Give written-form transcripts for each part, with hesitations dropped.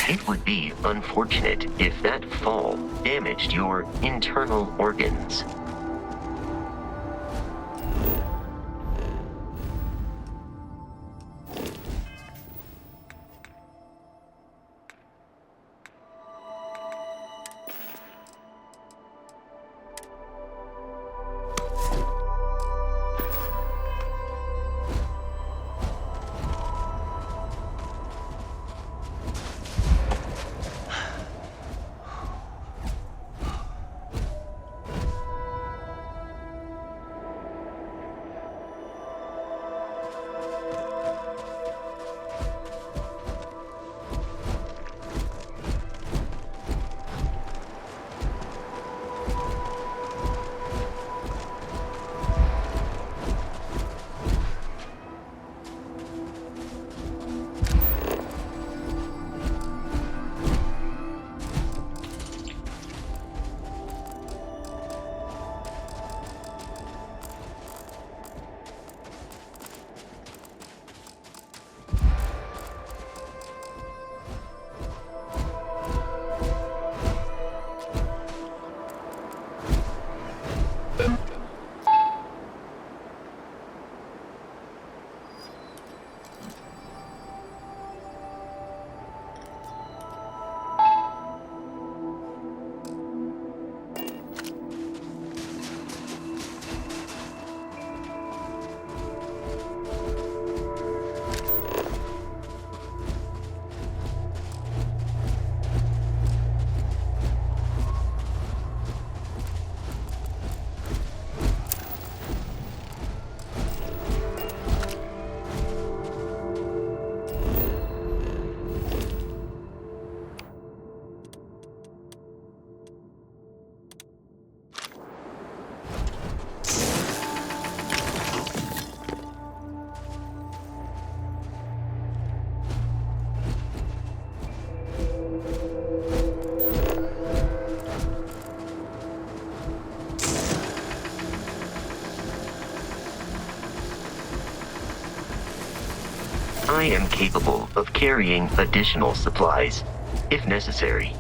It would be unfortunate if that fall damaged your internal organs. I am capable of carrying additional supplies, if necessary.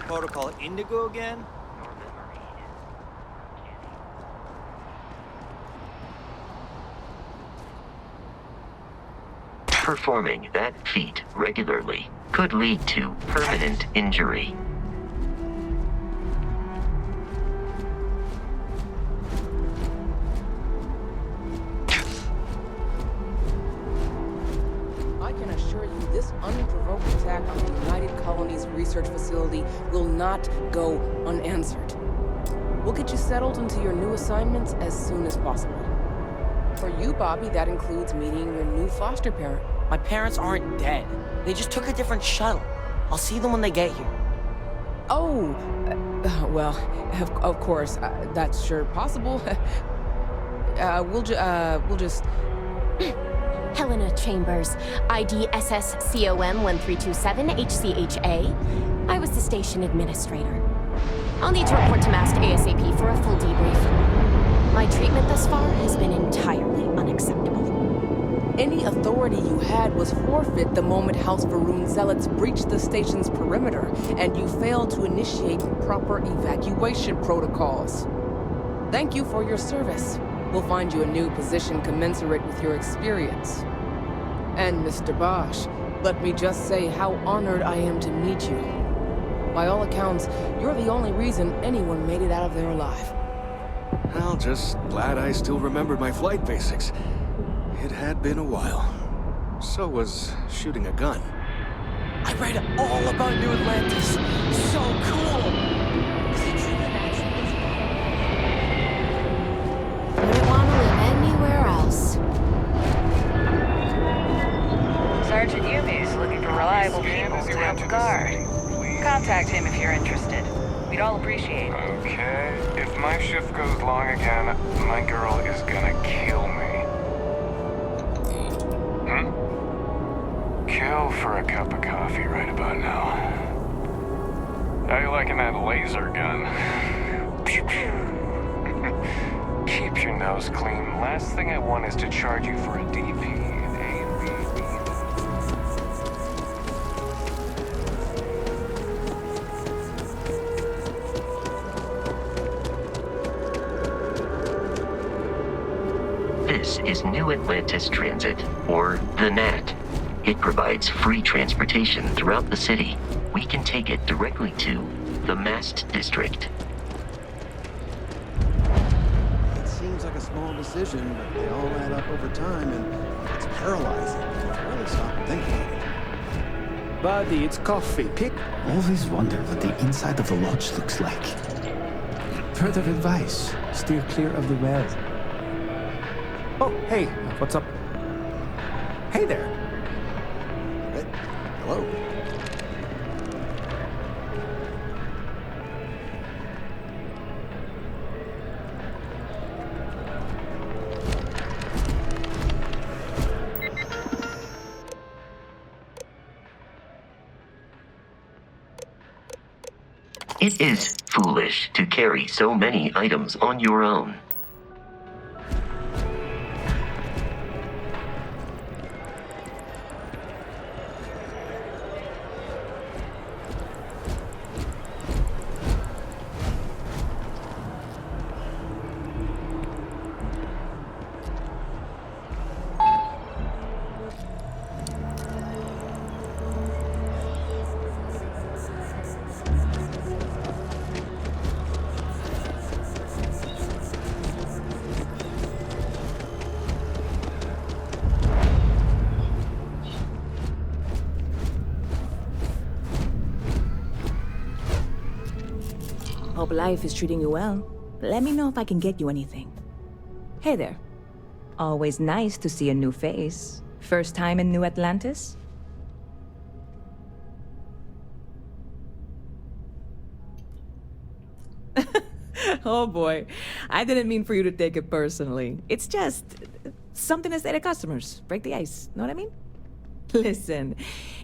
Protocol Indigo again? Performing that feat regularly could lead to permanent injury. I can assure you this unprovoked attack on the United Colonies Research Facility will not go unanswered. We'll get you settled into your new assignments as soon as possible. For you, Bobby, that includes meeting your new foster parent. My parents aren't dead. They just took a different shuttle. I'll see them when they get here. Oh, well, of course, that's sure possible. We'll just... Helena Chambers, ID SSCOM 1327 HCHA. I was the station administrator. I'll need to report to Mast ASAP for a full debrief. My treatment thus far has been entirely unacceptable. Any authority you had was forfeit the moment House Varun zealots breached the station's perimeter, and you failed to initiate proper evacuation protocols. Thank you for your service. We'll find you a new position commensurate with your experience. And Mr. Bosch, let me just say how honored I am to meet you. By all accounts, you're the only reason anyone made it out of there alive. Well, just glad I still remembered my flight basics. It had been a while. So was shooting a gun. I read all about New Atlantis. So cool! Wouldn't want to live anywhere else. Colonel Picard. Contact him if you're interested. We'd all appreciate it. Okay. If my shift goes long again, my girl is gonna kill me. Kill for a cup of coffee right about now. How you liking that laser gun? Keep your nose clean. Last thing I want is to charge you for a DP in AV. This is New Atlantis Transit, or the NAT. It provides free transportation throughout the city. We can take it directly to the Mast District. It seems like a small decision, but they all add up over time, and it's paralyzing. I really stop and think about it. Buddy, it's coffee. Pick. Always wonder what the inside of the lodge looks like. Word of advice: steer clear of the well. Oh, hey, what's up? Hey there. Hey, hello. It is foolish to carry so many items on your own. Hope life is treating you well. Let me know if I can get you anything. Hey there. Always nice to see a new face. First time in New Atlantis? Oh boy. I didn't mean for you to take it personally. It's just something to say to customers. Break the ice. Know what I mean? Listen,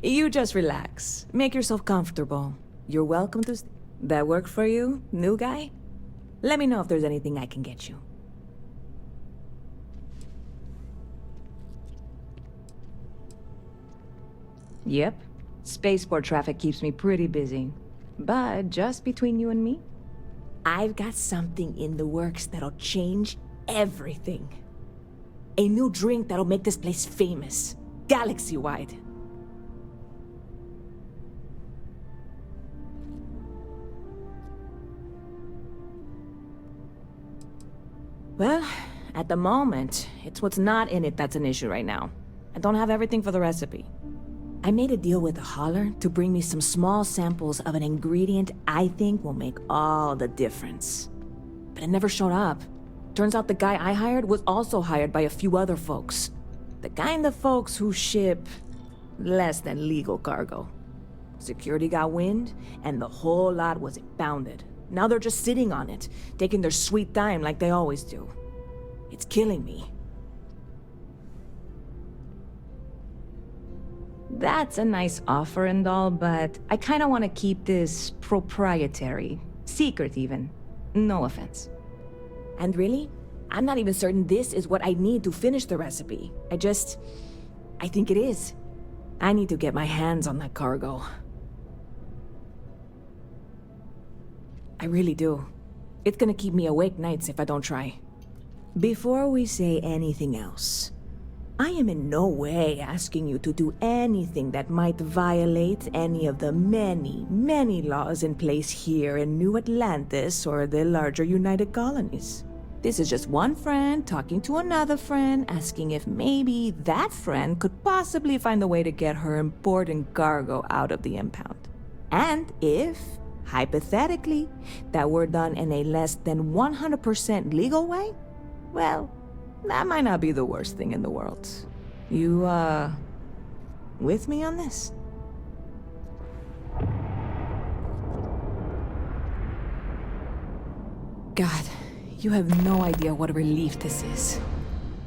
you just relax. Make yourself comfortable. You're welcome to... That work for you, new guy? Let me know if there's anything I can get you. Yep. Spaceport traffic keeps me pretty busy. But just between you and me, I've got something in the works that'll change everything. A new drink that'll make this place famous, galaxy-wide. Well, at the moment, it's what's not in it that's an issue right now. I don't have everything for the recipe. I made a deal with the hauler to bring me some small samples of an ingredient I think will make all the difference. But it never showed up. Turns out the guy I hired was also hired by a few other folks. The kind of folks who ship less than legal cargo. Security got wind, and the whole lot was impounded. Now they're just sitting on it, taking their sweet time like they always do. It's killing me. That's a nice offer and all, but I kinda want to keep this proprietary. Secret, even. No offense. And really, I'm not even certain this is what I need to finish the recipe. I think it is. I need to get my hands on that cargo. I really do. It's gonna keep me awake nights if I don't try. Before we say anything else, I am in no way asking you to do anything that might violate any of the many, many laws in place here in New Atlantis or the larger United Colonies. This is just one friend talking to another friend, asking if maybe that friend could possibly find a way to get her important cargo out of the impound. And if, hypothetically, that were done in a less than 100% legal way, well, that might not be the worst thing in the world. You, with me on this? God, you have no idea what a relief this is.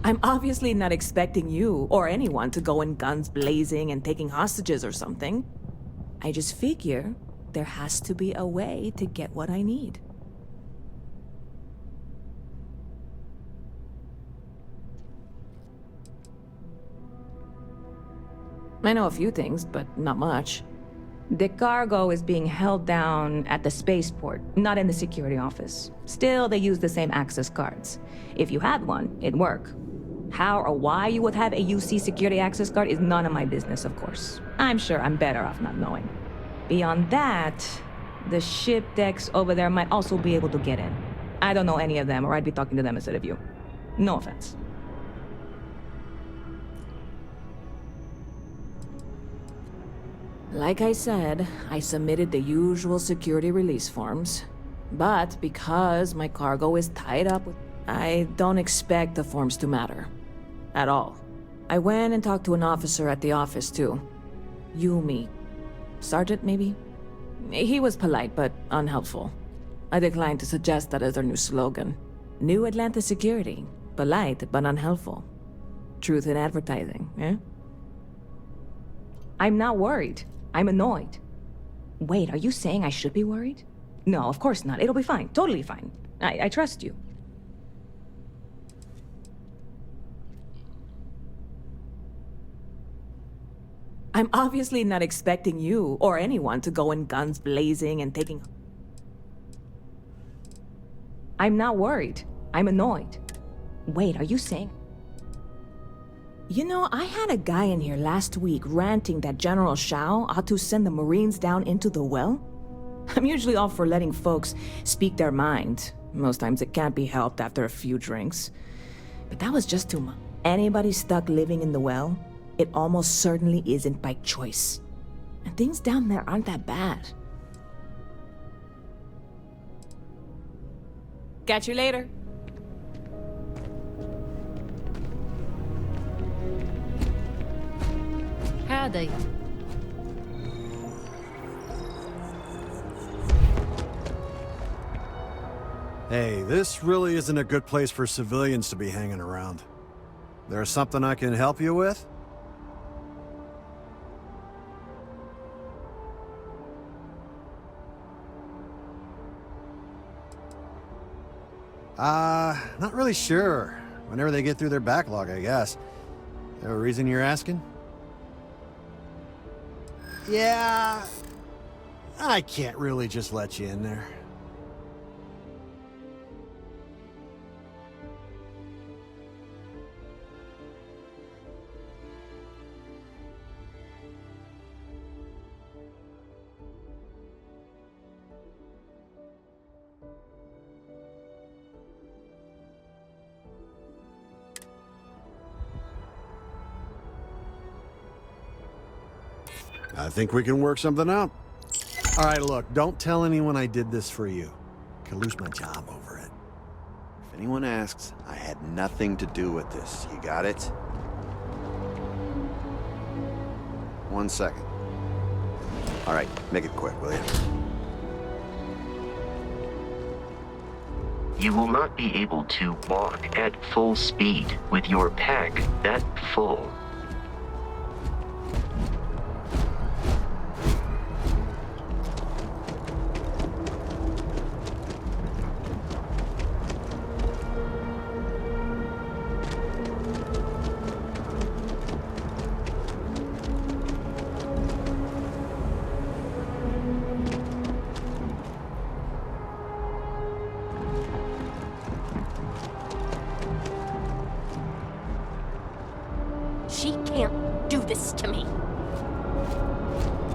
I'm obviously not expecting you or anyone to go in guns blazing and taking hostages or something. I just figure there has to be a way to get what I need. I know a few things, but not much. The cargo is being held down at the spaceport, not in the security office. Still, they use the same access cards. If you had one, it'd work. How or why you would have a UC security access card is none of my business, of course. I'm sure I'm better off not knowing. Beyond that, the ship decks over there might also be able to get in. I don't know any of them, or I'd be talking to them instead of you. No offense. Like I said, I submitted the usual security release forms. But because my cargo is tied up with... I don't expect the forms to matter. At all. I went and talked to an officer at the office, too. Yumi. Sergeant, maybe? He was polite, but unhelpful. I declined to suggest that as their new slogan. New Atlantis security. Polite, but unhelpful. Truth in advertising, eh? I'm not worried. I'm annoyed. Wait, are you saying I should be worried? No, of course not. It'll be fine. Totally fine. I trust you. I'm obviously not expecting you or anyone to go in guns blazing and taking... I'm not worried. I'm annoyed. Wait, are you saying... You know, I had a guy in here last week ranting that General Shao ought to send the Marines down into the well. I'm usually all for letting folks speak their mind. Most times it can't be helped after a few drinks. But that was just too much. Anybody stuck living in the well, it almost certainly isn't by choice. And things down there aren't that bad. Catch you later. Howdy. Hey, this really isn't a good place for civilians to be hanging around. There's something I can help you with? Not really sure. Whenever they get through their backlog, I guess. Is there a reason you're asking? Yeah, I can't really just let you in there. I think we can work something out. All right, look, don't tell anyone I did this for you. I could lose my job over it. If anyone asks, I had nothing to do with this. You got it? 1 second. All right, make it quick, will you? You will not be able to walk at full speed with your pack that full. She can't do this to me.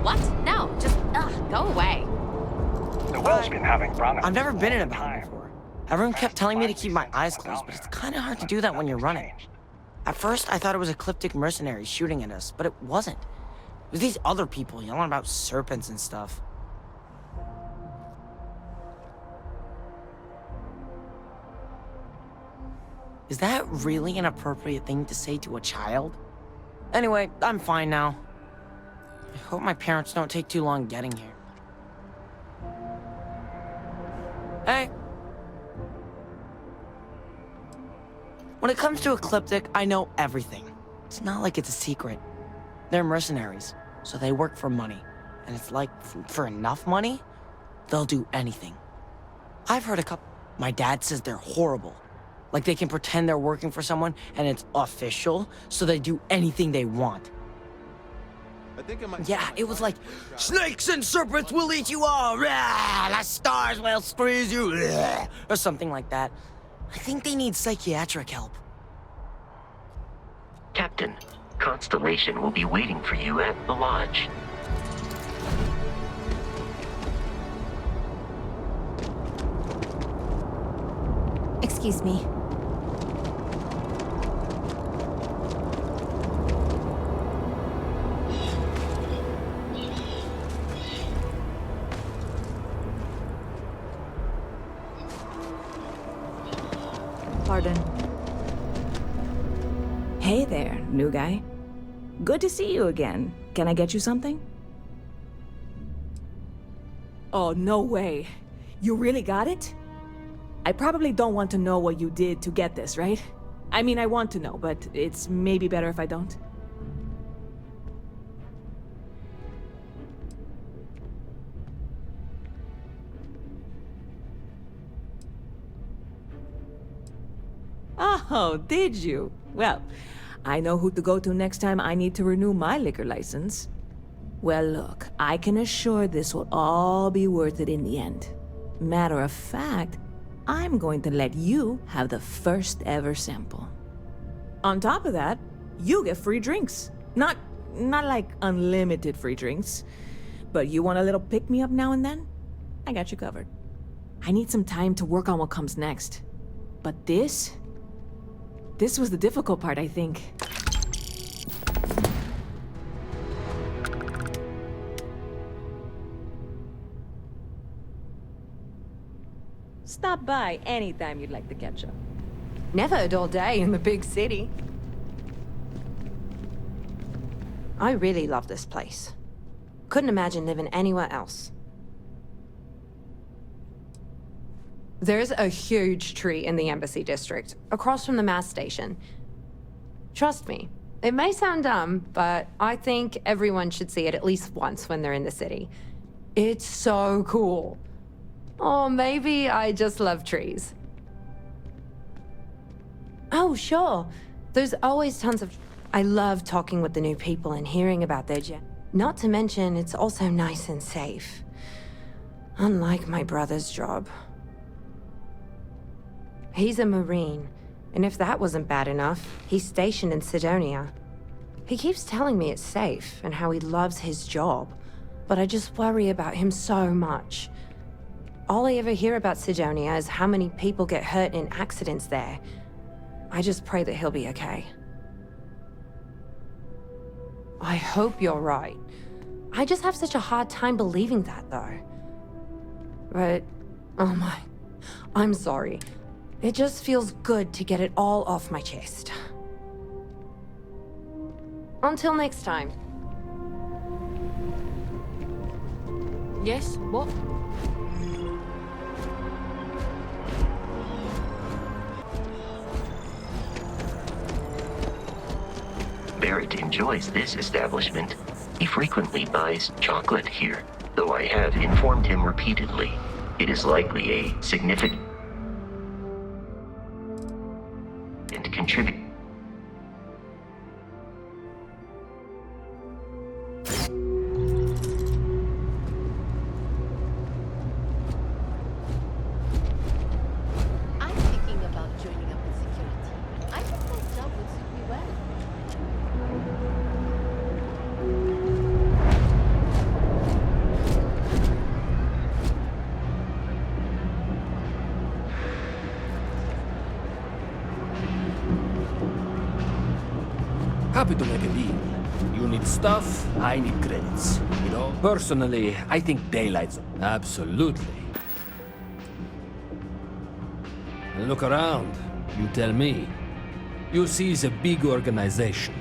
What? No, just, go away. The well's been having problems. I've never been in a battle before. Everyone kept telling me to keep my eyes closed, but it's kind of hard to do that when you're running. At first, I thought it was ecliptic mercenaries shooting at us, but it wasn't. It was these other people yelling about serpents and stuff. Is that really an appropriate thing to say to a child? Anyway, I'm fine now. I hope my parents don't take too long getting here. Hey! When it comes to Ecliptic, I know everything. It's not like it's a secret. They're mercenaries, so they work for money. And it's like, for enough money, they'll do anything. I've heard a couple. My dad says they're horrible. Like they can pretend they're working for someone and it's official, so they do anything they want. Yeah, it was like, snakes and serpents will eat you all, rah, the stars will squeeze you, rah, or something like that. I think they need psychiatric help. Captain, Constellation will be waiting for you at the lodge. Excuse me. Pardon. Hey there, new guy. Good to see you again. Can I get you something? Oh, no way. You really got it? I probably don't want to know what you did to get this, right? I mean, I want to know, but it's maybe better if I don't. Oh, did you? Well, I know who to go to next time I need to renew my liquor license. Well, look, I can assure this will all be worth it in the end. Matter of fact, I'm going to let you have the first ever sample. On top of that, you get free drinks. Not like unlimited free drinks, but you want a little pick-me-up now and then? I got you covered. I need some time to work on what comes next. But this was the difficult part, I think. Stop by anytime you'd like to catch up. Never a dull day in the big city. I really love this place. Couldn't imagine living anywhere else. There's a huge tree in the Embassy District, across from the mass station. Trust me, it may sound dumb, but I think everyone should see it at least once when they're in the city. It's so cool. Or maybe I just love trees. Oh, sure. There's always tons of... I love talking with the new people and hearing about their Not to mention, it's also nice and safe. Unlike my brother's job. He's a Marine, and if that wasn't bad enough, he's stationed in Sidonia. He keeps telling me it's safe and how he loves his job, but I just worry about him so much. All I ever hear about Sidonia is how many people get hurt in accidents there. I just pray that he'll be okay. I hope you're right. I just have such a hard time believing that, though. But, oh my, I'm sorry. It just feels good to get it all off my chest. Until next time. Yes? What? Barrett enjoys this establishment. He frequently buys chocolate here, though I have informed him repeatedly. It is likely a significant and contribute. I'm thinking about joining up with security. I think that job would suit me well. Happy to make a deal. You need stuff, I need credits. You know, personally, I think daylight's absolutely. Look around. You tell me. You see it's a big organization.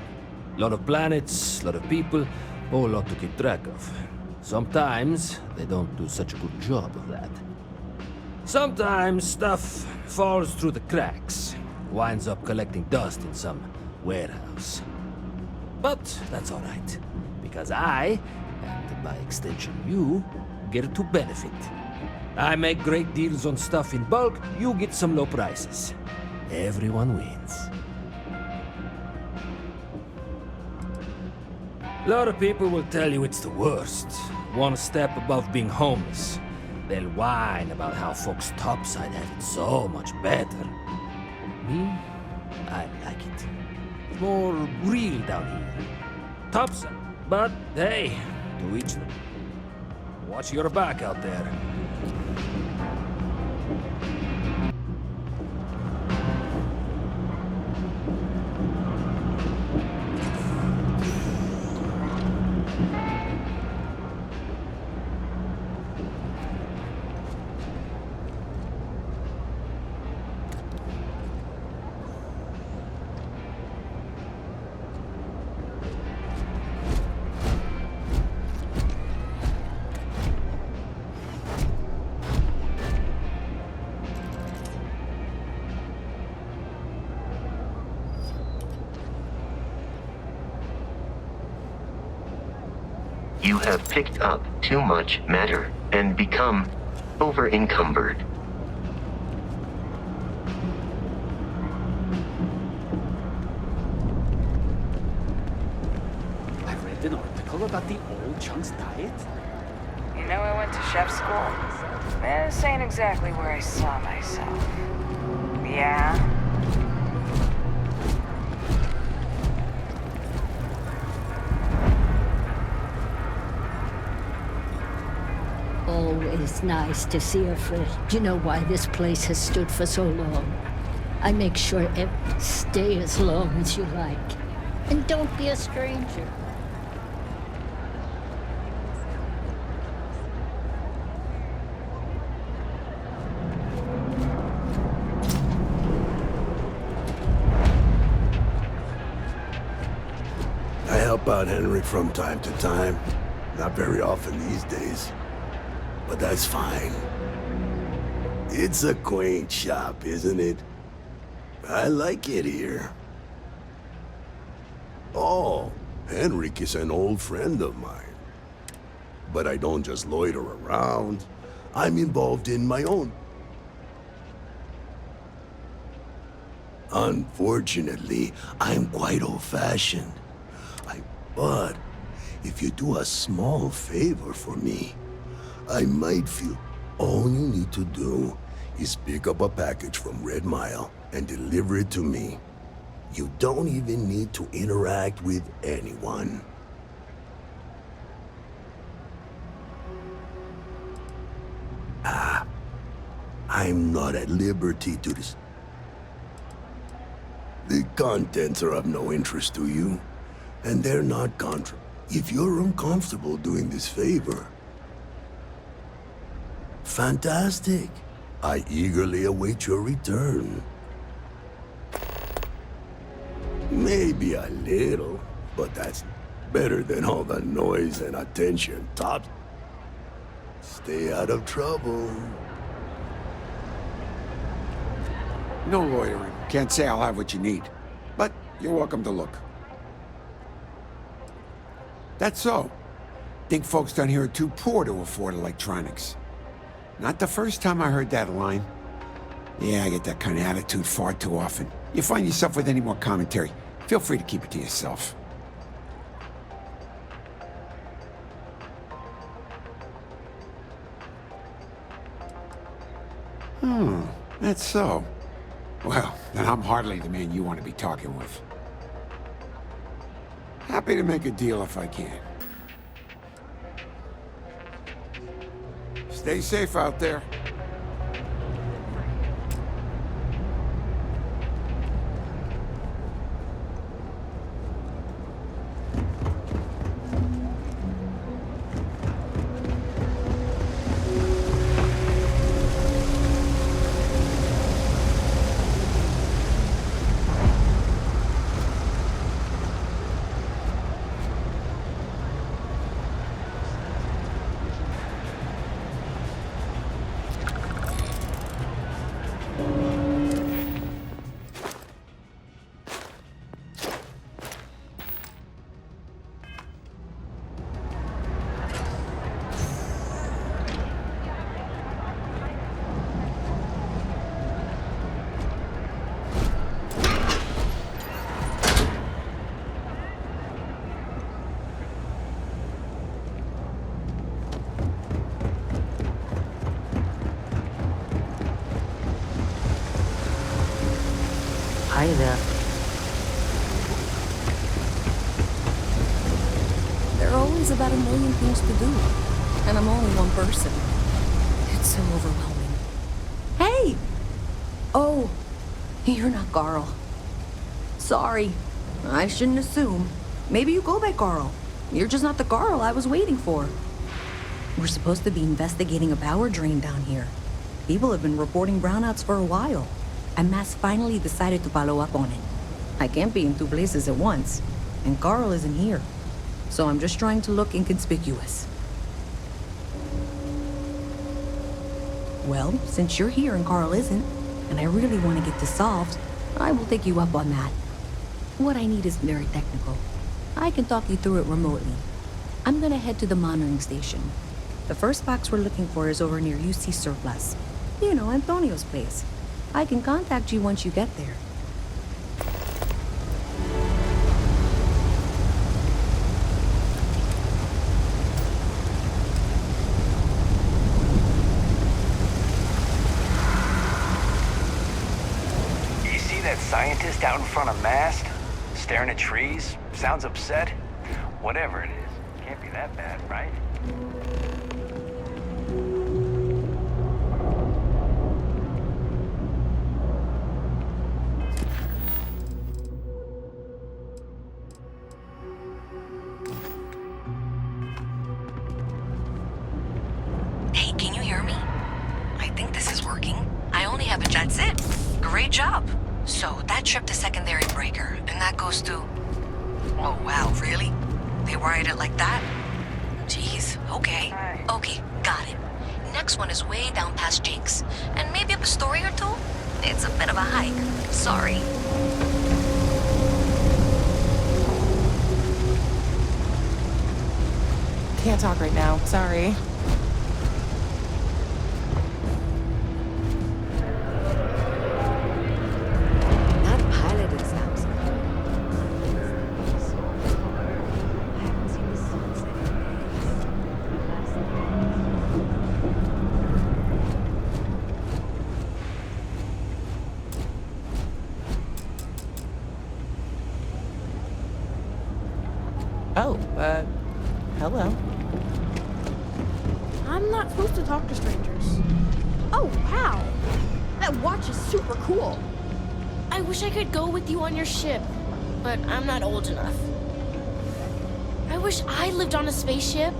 A lot of planets, a lot of people, whole lot to keep track of. Sometimes they don't do such a good job of that. Sometimes stuff falls through the cracks. winds up collecting dust in some warehouse. But that's alright, because I, and by extension you, get to benefit. I make great deals on stuff in bulk, you get some low prices. Everyone wins. A lot of people will tell you it's the worst. One step above being homeless. They'll whine about how folks topside have it so much better. Me, I like it. It's more real down here. Topside. But hey, to each them. Watch your back out there. You have picked up too much matter and become over-encumbered. I read an article about the old Chunk's diet. You know, I went to chef school. This ain't exactly where I saw myself. Yeah? Always nice to see a friend. Do you know why this place has stood for so long? I make sure stay as long as you like. And don't be a stranger. I help out Henry from time to time. Not very often these days. But that's fine. It's a quaint shop, isn't it? I like it here. Oh, Henrik is an old friend of mine. But I don't just loiter around. I'm involved in my own. Unfortunately, I'm quite old-fashioned. But if you do a small favor for me, I might feel all you need to do is pick up a package from Red Mile and deliver it to me. You don't even need to interact with anyone. I'm not at liberty to this. The contents are of no interest to you, and they're not contra. If you're uncomfortable doing this favor, fantastic. I eagerly await your return. Maybe a little, but that's better than all the noise and attention. Tops. Stay out of trouble. No loitering. Can't say I'll have what you need. But you're welcome to look. That's so. Think folks down here are too poor to afford electronics. Not the first time I heard that line. Yeah, I get that kind of attitude far too often. You find yourself with any more commentary, feel free to keep it to yourself. That's so. Well, then I'm hardly the man you want to be talking with. Happy to make a deal if I can. Stay safe out there. always about a million things to do. And I'm only one person. It's so overwhelming. Hey! Oh, you're not Carl. Sorry. I shouldn't assume. Maybe you go by Carl. You're just not the Carl I was waiting for. We're supposed to be investigating a power drain down here. People have been reporting brownouts for a while, and Mass finally decided to follow up on it. I can't be in two places at once, and Carl isn't here. So I'm just trying to look inconspicuous. Well, since you're here and Carl isn't, and I really want to get this solved, I will take you up on that. What I need is very technical. I can talk you through it remotely. I'm gonna head to the monitoring station. The first box we're looking for is over near UC Surplus. You know, Antonio's place. I can contact you once you get there. You see that scientist out in front of Mast? Staring at trees? Sounds upset? Whatever it is, can't be that bad, right? Hey, can you hear me? I think this is working. I only have a jet. That's it. Great job. So that tripped the secondary breaker, and that goes to... Oh, wow, really? They wired it like that? Jeez, okay. Okay, got it. Next one is way down past Jake's. And maybe up a story or two? It's a bit of a hike. Sorry. Can't talk right now. Sorry. Not pilot exams. Oh, hello. I'm not supposed to talk to strangers. Oh, wow. That watch is super cool. I wish I could go with you on your ship, but I'm not old enough. I wish I lived on a spaceship.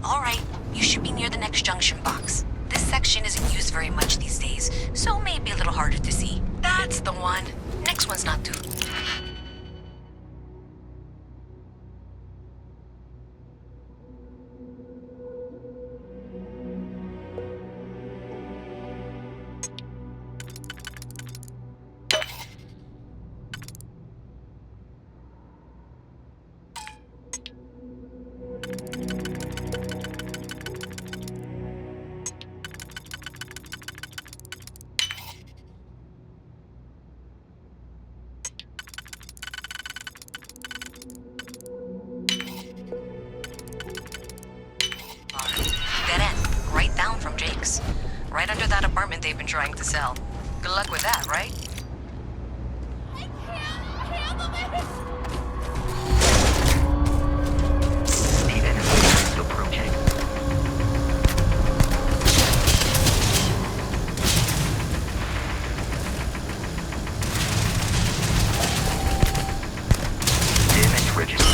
All right, you should be near the next junction box. This section isn't used very much these days, so maybe a little harder to see. That's the one. Next one's not too... Dead end, right down from Jake's. Right under that apartment they've been trying to sell. Good luck with that, right? The enemy is approaching. Damage registered.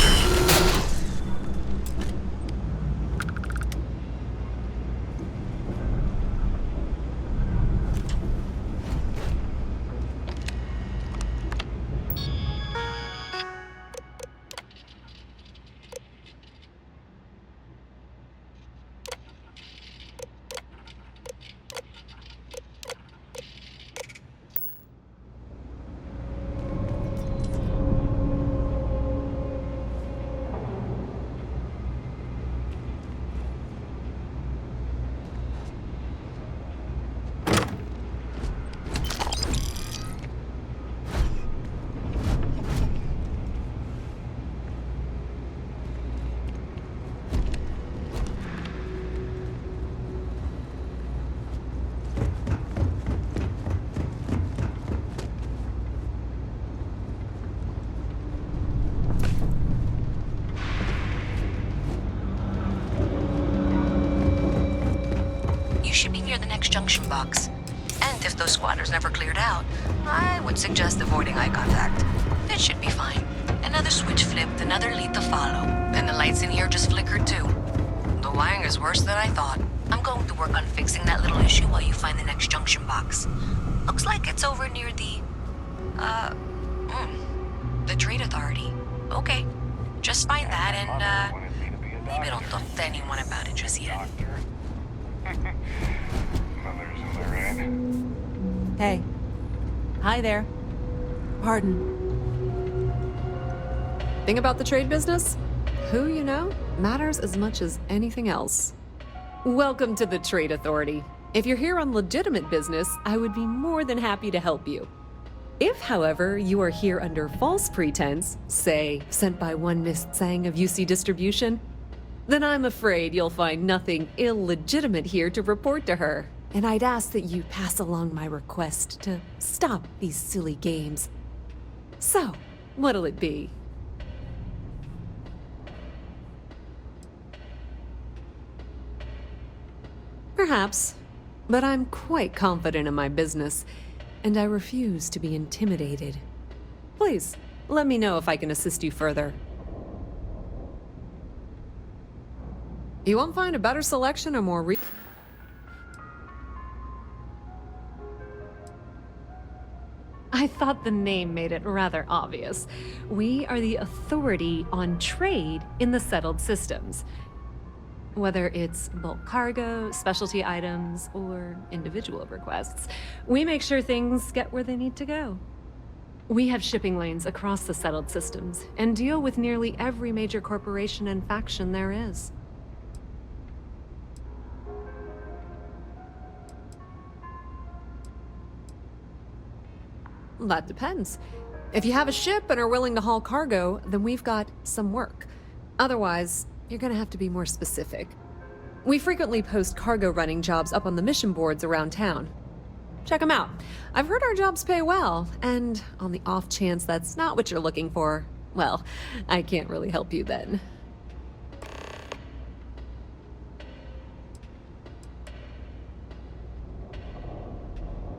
box. And if those squatters never cleared out, I would suggest avoiding eye contact. It should be fine. Another switch flipped, another lead to follow, and the lights in here just flickered too. The wiring is worse than I thought. I'm going to work on fixing that little issue while you find the next junction box. Looks like it's over near the Trade Authority. Okay, just find that and, maybe don't talk to anyone about it just yet. Hey. Hi there. Pardon. Thing about the trade business? Who you know matters as much as anything else. Welcome to the Trade Authority. If you're here on legitimate business, I would be more than happy to help you. If, however, you are here under false pretense, say, sent by one Miss Tsang of UC Distribution, then I'm afraid you'll find nothing illegitimate here to report to her. And I'd ask that you pass along my request to stop these silly games. So, what'll it be? Perhaps, but I'm quite confident in my business, and I refuse to be intimidated. Please, let me know if I can assist you further. You won't find a better selection or more I thought the name made it rather obvious. We are the authority on trade in the settled systems. Whether it's bulk cargo, specialty items, or individual requests, we make sure things get where they need to go. We have shipping lanes across the settled systems and deal with nearly every major corporation and faction there is. That depends. If you have a ship and are willing to haul cargo, then we've got some work. Otherwise, you're gonna have to be more specific. We frequently post cargo running jobs up on the mission boards around town. Check them out. I've heard our jobs pay well, and on the off chance that's not what you're looking for, well, I can't really help you then.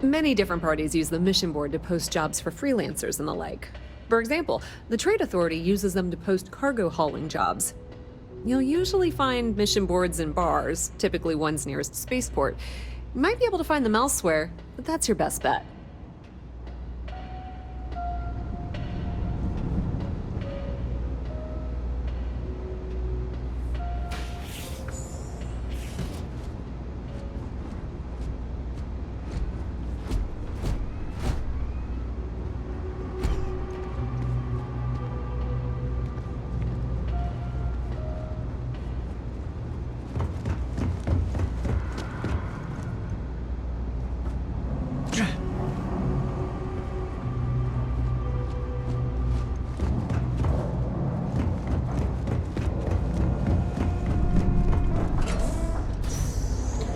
Many different parties use the mission board to post jobs for freelancers and the like. For example, the Trade Authority uses them to post cargo hauling jobs. You'll usually find mission boards in bars, typically ones nearest spaceport. You might be able to find them elsewhere, but that's your best bet.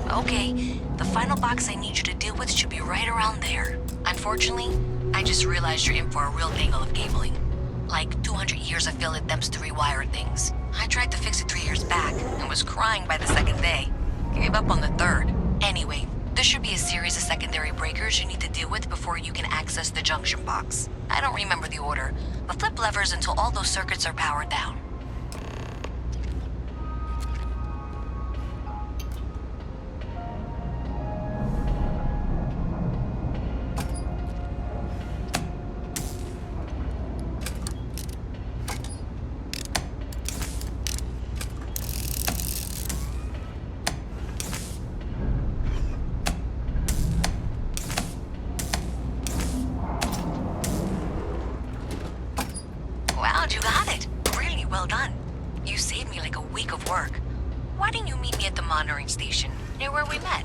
Okay, the final box I need you to deal with should be right around there. Unfortunately, I just realized you're in for a real tangle of cabling. Like 200 years of field attempts to rewire things. I tried to fix it 3 years back and was crying by the second day. Gave up on the third. Anyway, there should be a series of secondary breakers you need to deal with before you can access the junction box. I don't remember the order, but flip levers until all those circuits are powered down. You got it. Really well done. You saved me like a week of work. Why didn't you meet me at the monitoring station, near where we met?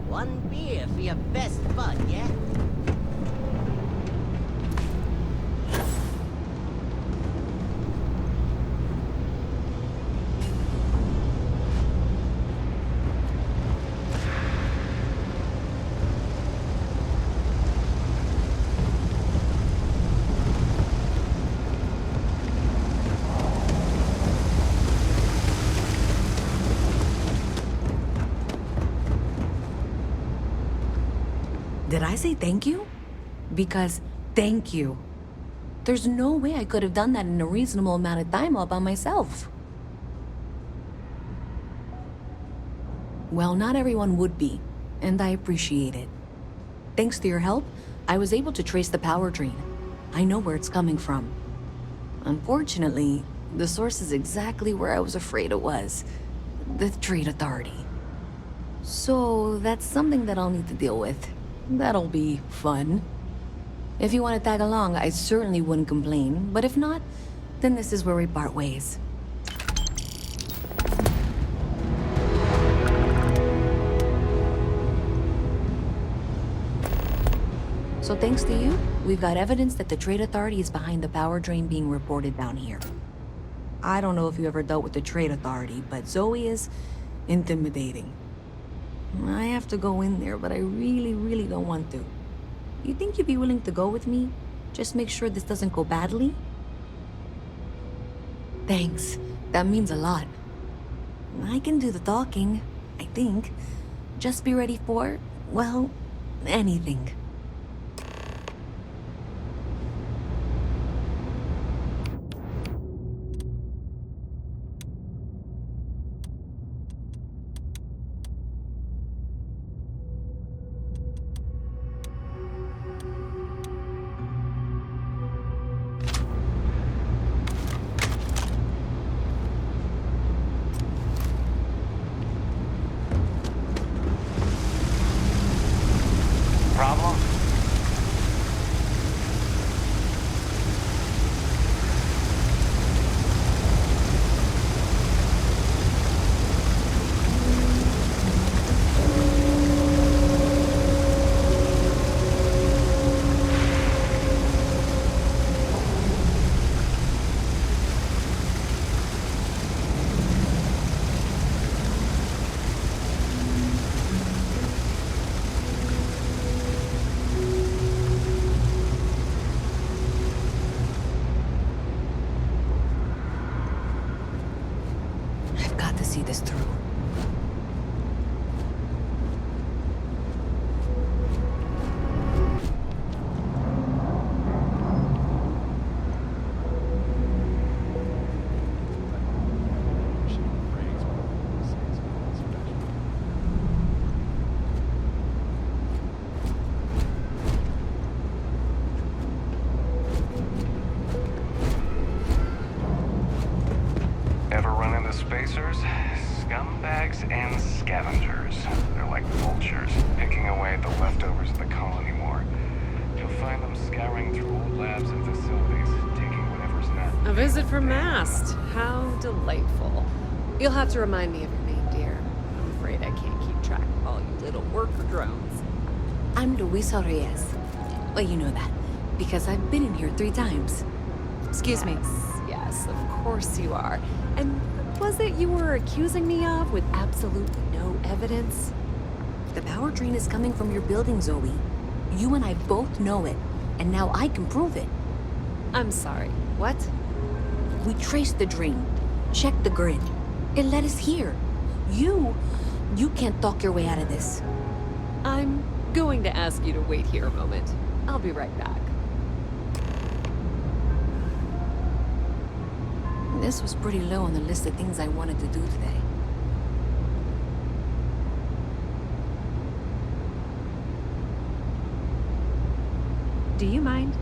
One beer for your best Did I say thank you? Because thank you. There's no way I could have done that in a reasonable amount of time all by myself. Well, not everyone would be, and I appreciate it. Thanks to your help, I was able to trace the power drain. I know where it's coming from. Unfortunately, the source is exactly where I was afraid it was. The Trade Authority. So that's something that I'll need to deal with. That'll be fun. If you want to tag along, I certainly wouldn't complain, but if not, then this is where we part ways. So thanks to you, we've got evidence that the Trade Authority is behind the power drain being reported down here. I don't know if you ever dealt with the Trade Authority, but Zoe is intimidating. I have to go in there, but I really don't want to. You think you'd be willing to go with me? Just make sure this doesn't go badly? Thanks. That means a lot. I can do the talking, I think. Just be ready for, well, anything. Problem? See this through. Ever run into spacers? Scumbags and scavengers. They're like vultures, picking away at the leftovers of the colony war. You'll find them scouring through old labs and facilities, taking whatever's not. A visit from Mast. How delightful. You'll have to remind me of your name, dear. I'm afraid I can't keep track of all you little worker drones. I'm Luisa Reyes. Well, you know that, because I've been in here 3 times. Excuse me. Yes, of course you are. And what was it you were accusing me of with absolutely no evidence? The power drain is coming from your building, Zoe. You and I both know it, and now I can prove it. I'm sorry, what? We traced the drain, checked the grid. It led us here. You can't talk your way out of this. I'm going to ask you to wait here a moment. I'll be right back. This was pretty low on the list of things I wanted to do today. Do you mind?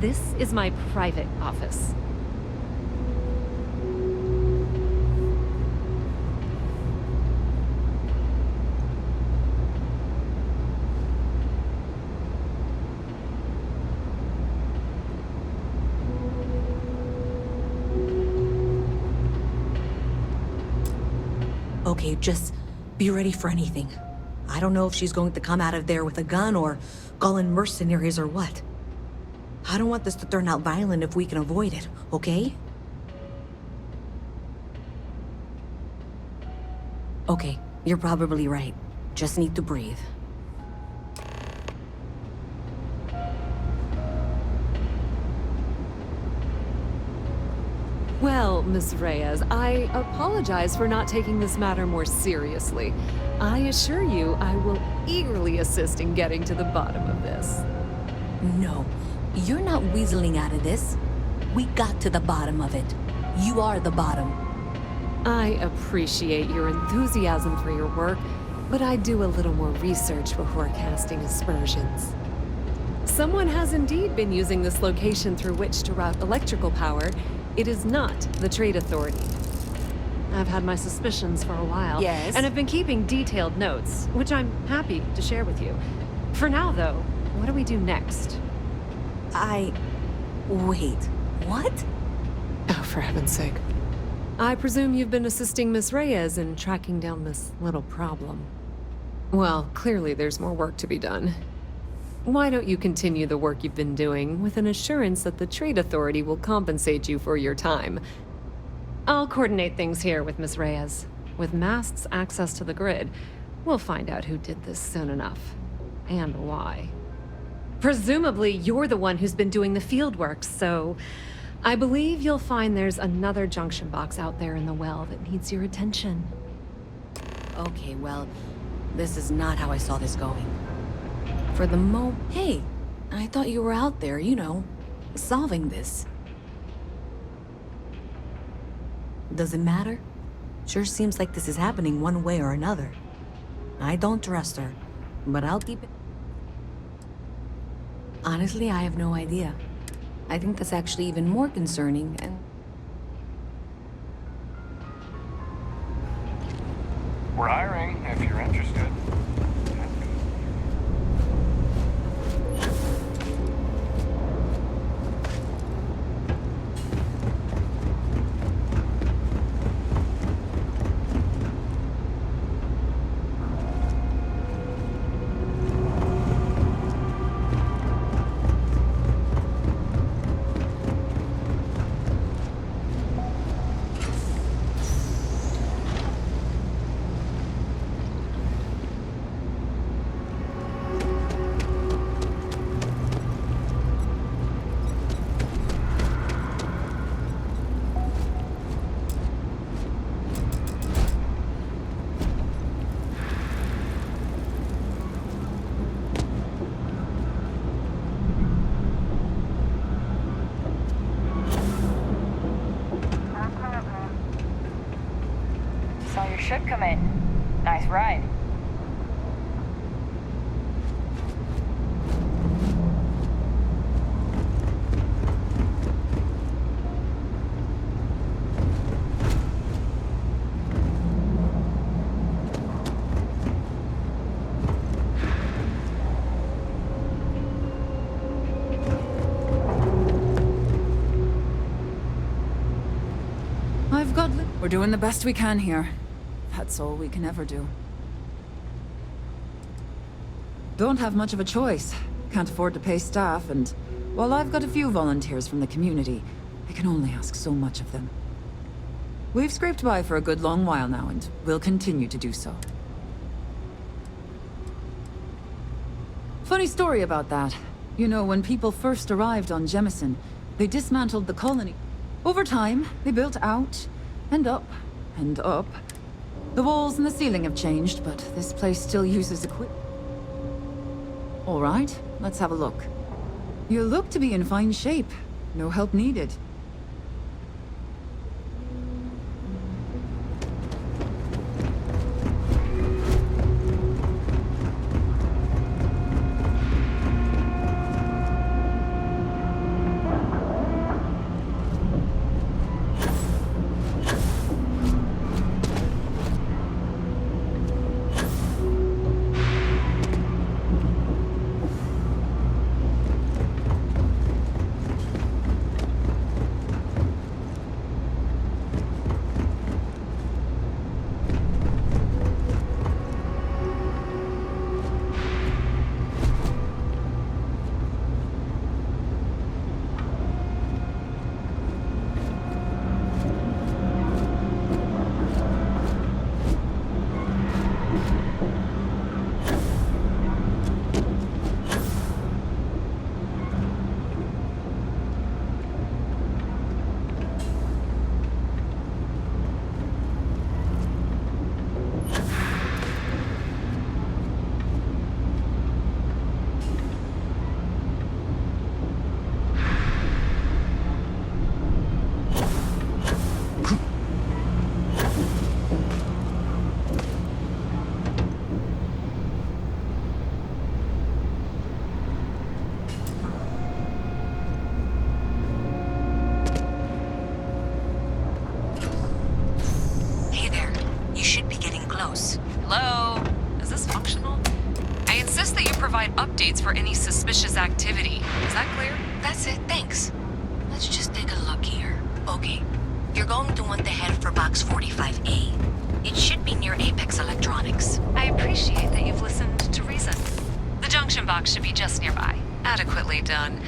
This is my private office. Okay, just be ready for anything. I don't know if she's going to come out of there with a gun or call in mercenaries or what. I don't want this to turn out violent if we can avoid it, okay? Okay, you're probably right. Just need to breathe. Well, Miss Reyes, I apologize for not taking this matter more seriously. I assure you I will eagerly assist in getting to the bottom of this. No, you're not weaseling out of this. We got to the bottom of it. You are the bottom. I appreciate your enthusiasm for your work, but I do a little more research before casting aspersions. Someone has indeed been using this location through which to route electrical power. It is not the Trade Authority. I've had my suspicions for a while. Yes? And have been keeping detailed notes, which I'm happy to share with you. For now, though, what do we do next? Wait, what? Oh, for heaven's sake. I presume you've been assisting Miss Reyes in tracking down this little problem. Well, clearly there's more work to be done. Why don't you continue the work you've been doing with an assurance that the Trade Authority will compensate you for your time? I'll coordinate things here with Miss Reyes. With Mast's access to the grid, we'll find out who did this soon enough. And why. Presumably, you're the one who's been doing the field work, so I believe you'll find there's another junction box out there in the well that needs your attention. Okay, well, this is not how I saw this going. For the Hey, I thought you were out there, you know, solving this. Does it matter? Sure seems like this is happening one way or another. I don't trust her, but I'll keep it. Honestly, I have no idea. I think that's actually even more concerning and... We're hiring if you're interested. Saw your ship come in. Nice ride. We're doing the best we can here. That's all we can ever do. Don't have much of a choice. Can't afford to pay staff, and while I've got a few volunteers from the community, I can only ask so much of them. We've scraped by for a good long while now, and we'll continue to do so. Funny story about that. You know, when people first arrived on Jemison, they dismantled the colony. Over time, they built out, and up, and up. The walls and the ceiling have changed, but this place still uses equipment. All right, let's have a look. You look to be in fine shape. No help needed. updates for any suspicious activity. Is that clear? That's it, thanks. Let's just take a look here. Okay, you're going to want to head for box 45A. It should be near Apex Electronics. I appreciate that you've listened to reason. The junction box should be just nearby. Adequately done.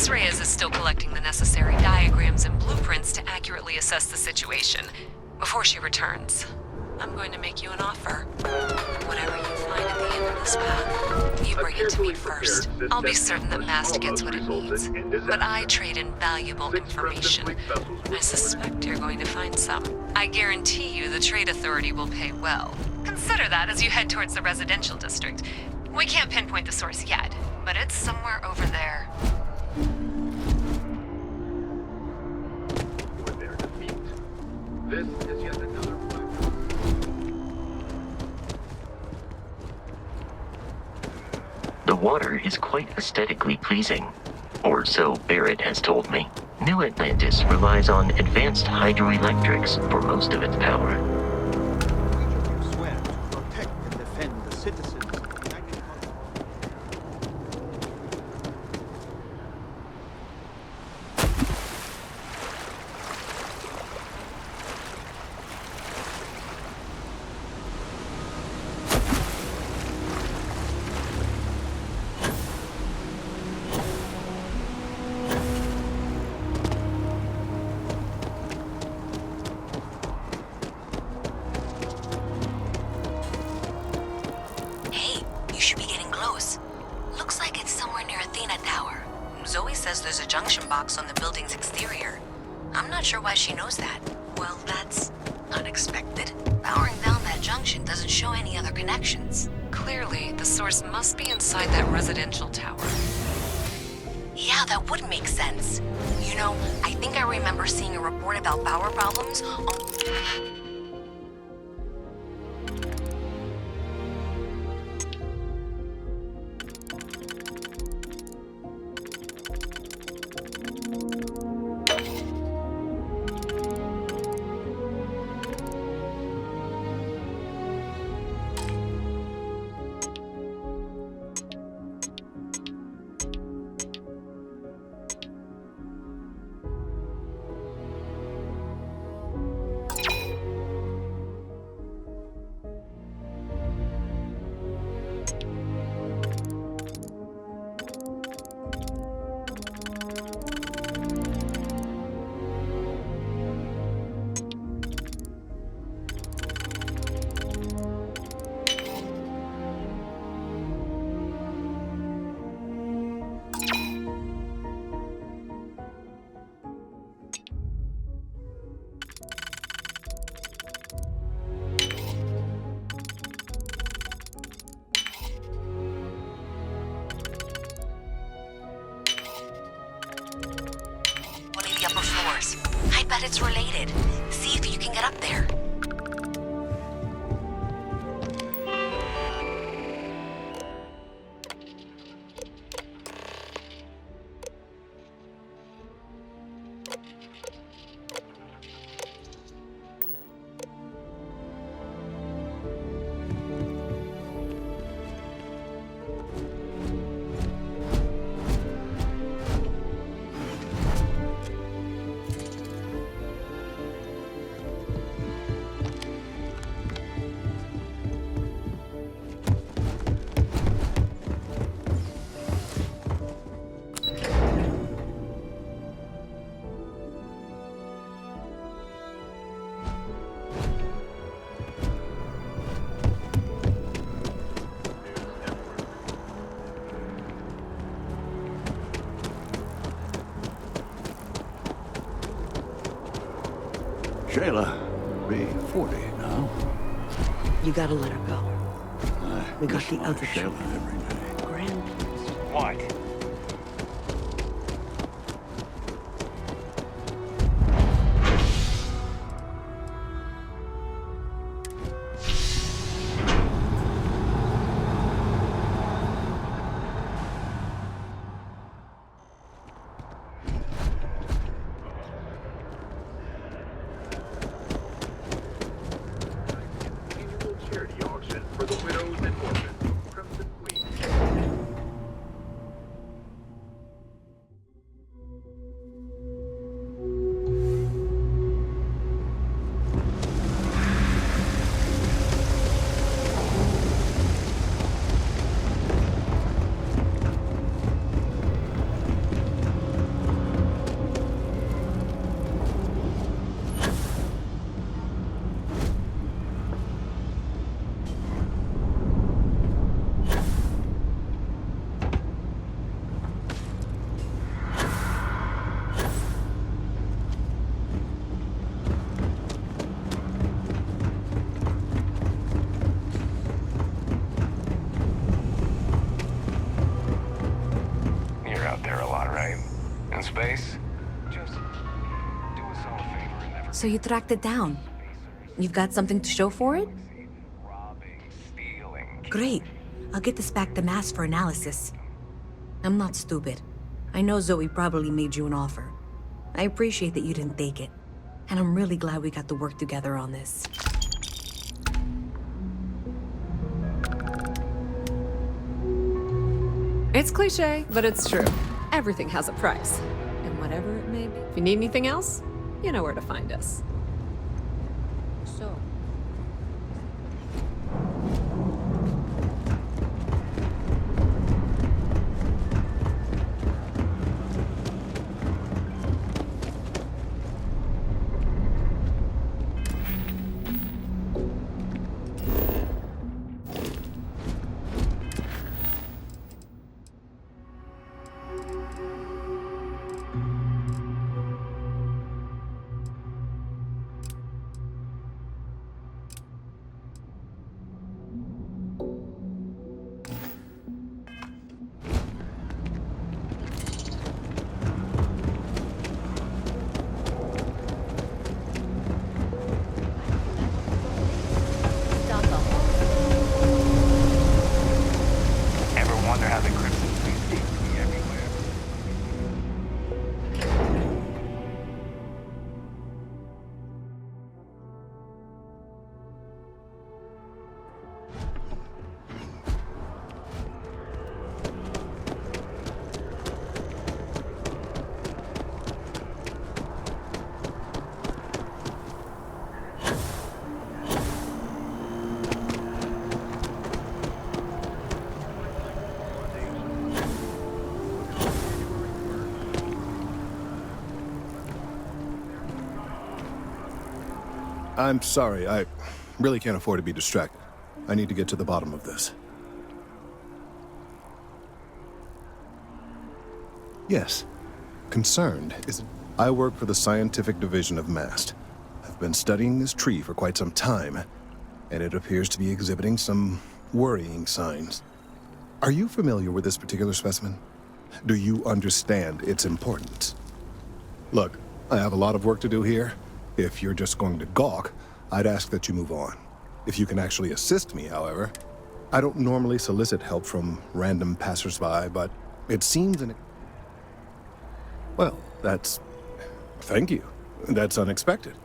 Miss Reyes is still collecting the necessary diagrams and blueprints to accurately assess the situation. Before she returns, I'm going to make you an offer. Whatever you find at the end of this path, you bring it to me first. I'll be certain that Mast gets what it needs. But I trade in valuable information. I suspect you're going to find some. I guarantee you the Trade Authority will pay well. Consider that as you head towards the residential district. We can't pinpoint the source yet, but it's somewhere over there. This is yet another The water is quite aesthetically pleasing. Or so Barrett has told me. New Atlantis relies on advanced hydroelectrics for most of its power. Swear to protect and defend the citizens of the United Kingdom. There's a junction box on the building's exterior. I'm not sure why she knows that. Well, that's unexpected. Powering down that junction doesn't show any other connections. Clearly, the source must be inside that residential tower. Yeah, that would make sense. You know, I think I remember seeing a report about power problems on... I bet it's related. See if you can get up there. Shayla, be 40 now. You gotta let her go. We got the other Shayla every day. grandkids. What? Space. Just do us all a favor and never... So you tracked it down. You've got something to show for it? Great. I'll get this back to Mass for analysis. I'm not stupid. I know Zoe probably made you an offer. I appreciate that you didn't take it. And I'm really glad we got to work together on this. It's cliche, but it's true. Everything has a price. And whatever it may be. If you need anything else, you know where to find us. So... I'm sorry, I really can't afford to be distracted. I need to get to the bottom of this. Yes. Concerned is... I work for the scientific division of MAST. I've been studying this tree for quite some time, and it appears to be exhibiting some worrying signs. Are you familiar with this particular specimen? Do you understand its importance? Look, I have a lot of work to do here. If you're just going to gawk, I'd ask that you move on. If you can actually assist me, however. I don't normally solicit help from random passersby, but it seems Well, that's... Thank you. That's unexpected.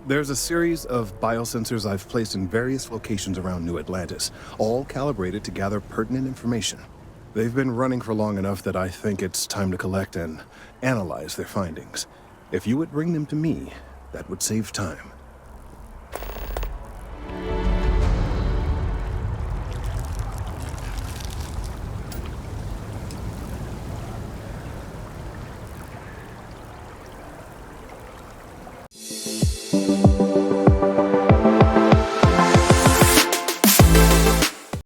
There's a series of biosensors I've placed in various locations around New Atlantis, all calibrated to gather pertinent information. They've been running for long enough that I think it's time to collect and analyze their findings. If you would bring them to me, that would save time.